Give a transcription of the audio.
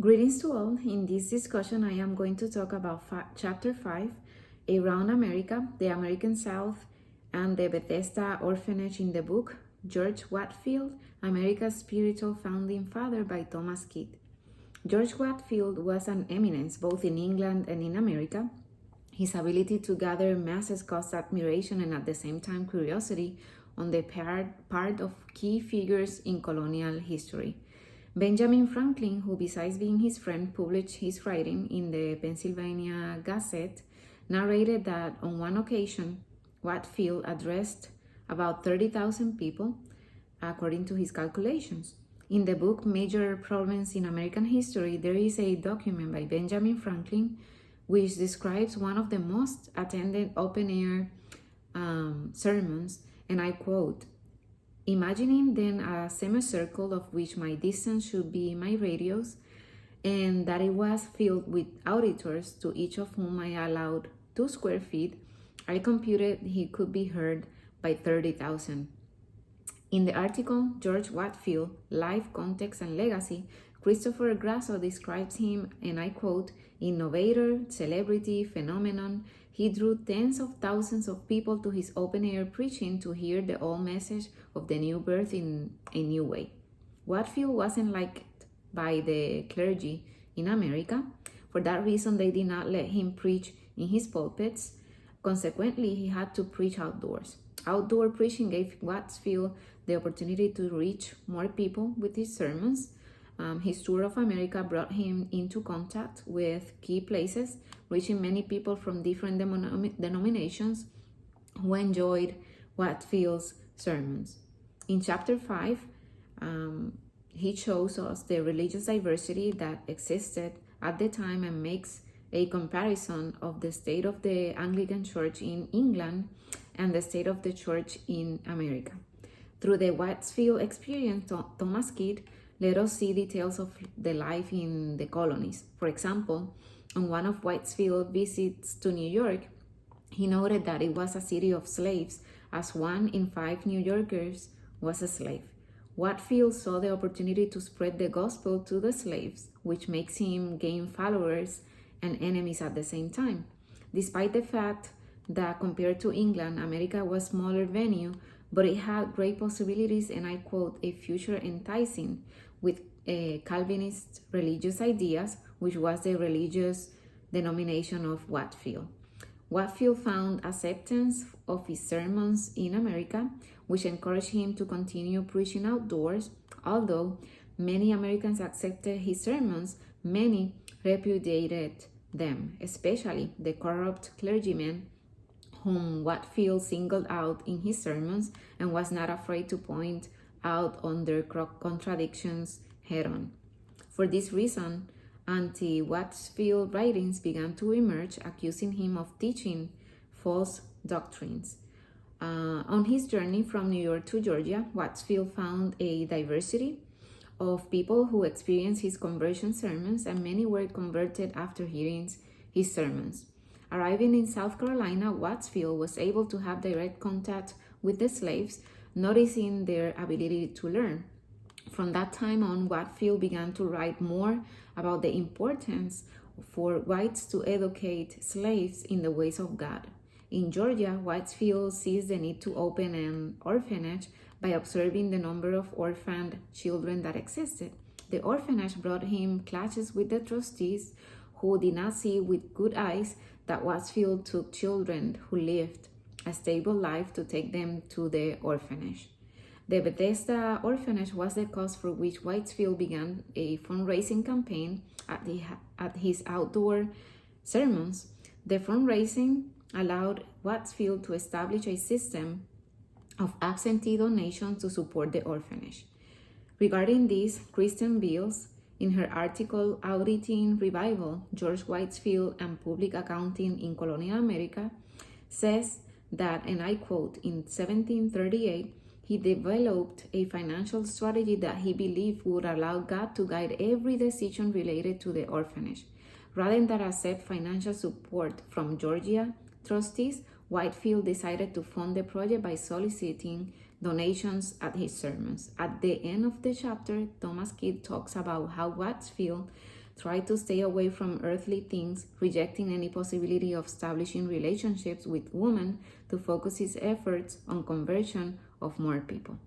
Greetings to all. In this discussion, I am going to talk about Chapter 5, Around America, the American South, and the Bethesda Orphanage in the book, George Whitefield, America's Spiritual Founding Father by Thomas Kidd. George Whitefield was an eminence both in England and in America. His ability to gather masses caused admiration and at the same time curiosity on the part of key figures in colonial history. Benjamin Franklin, who besides being his friend, published his writing in the Pennsylvania Gazette, narrated that on one occasion, Whitefield addressed about 30,000 people, according to his calculations. In the book Major Problems in American History, there is a document by Benjamin Franklin which describes one of the most attended open-air sermons, and I quote, "Imagining then a semicircle of which my distance should be my radius, and that it was filled with auditors, to each of whom I allowed 2 square feet, I computed he could be heard by 30,000. In the article, George Whitefield, Life, Context, and Legacy, Christopher Grasso describes him, and I quote, "Innovator, celebrity, phenomenon. He drew tens of thousands of people to his open-air preaching to hear the old message of the new birth in a new way." Whitefield wasn't liked by the clergy in America. For that reason, they did not let him preach in his pulpits. Consequently, he had to preach outdoors. Outdoor preaching gave Whitefield the opportunity to reach more people with his sermons. His tour of America brought him into contact with key places, reaching many people from different denominations who enjoyed Whitefield's sermons. In Chapter 5, he shows us the religious diversity that existed at the time and makes a comparison of the state of the Anglican Church in England and the state of the church in America. Through the Whitefield experience, Thomas Kidd, let us see details of the life in the colonies. For example, on one of Whitefield's visits to New York, he noted that it was a city of slaves, as 1 in 5 New Yorkers was a slave. Whitefield saw the opportunity to spread the gospel to the slaves, which makes him gain followers and enemies at the same time. Despite the fact that compared to England, America was a smaller venue, but it had great possibilities, and I quote, "a future enticing with Calvinist religious ideas," which was the religious denomination of Whitefield. Whitefield found acceptance of his sermons in America, which encouraged him to continue preaching outdoors. Although many Americans accepted his sermons, many repudiated them, especially the corrupt clergymen whom Whitefield singled out in his sermons and was not afraid to point out on their contradictions head-on. For this reason, anti-Whitefield writings began to emerge, accusing him of teaching false doctrines. On his journey from New York to Georgia, Whitefield found a diversity of people who experienced his conversion sermons, and many were converted after hearing his sermons. Arriving in South Carolina, Whitefield was able to have direct contact with the slaves, noticing their ability to learn. From that time on, Whitefield began to write more about the importance for whites to educate slaves in the ways of God. In Georgia, Whitefield sees the need to open an orphanage by observing the number of orphaned children that existed. The orphanage brought him clashes with the trustees, who did not see with good eyes that Whitefield took children who lived a stable life to take them to the orphanage. The Bethesda Orphanage was the cause for which Whitefield began a fundraising campaign at his outdoor sermons. The fundraising allowed Whitefield to establish a system of absentee donations to support the orphanage. Regarding this, Kristen Beals, in her article Auditing Revival, George Whitefield and Public Accounting in Colonial America, says that, and I quote, "in 1738, he developed a financial strategy that he believed would allow God to guide every decision related to the orphanage. Rather than accept financial support from Georgia trustees, Whitefield decided to fund the project by soliciting donations at his sermons. At the end of the chapter, Thomas Kidd talks about how Whitefield tried to stay away from earthly things, rejecting any possibility of establishing relationships with women to focus his efforts on conversion of more people.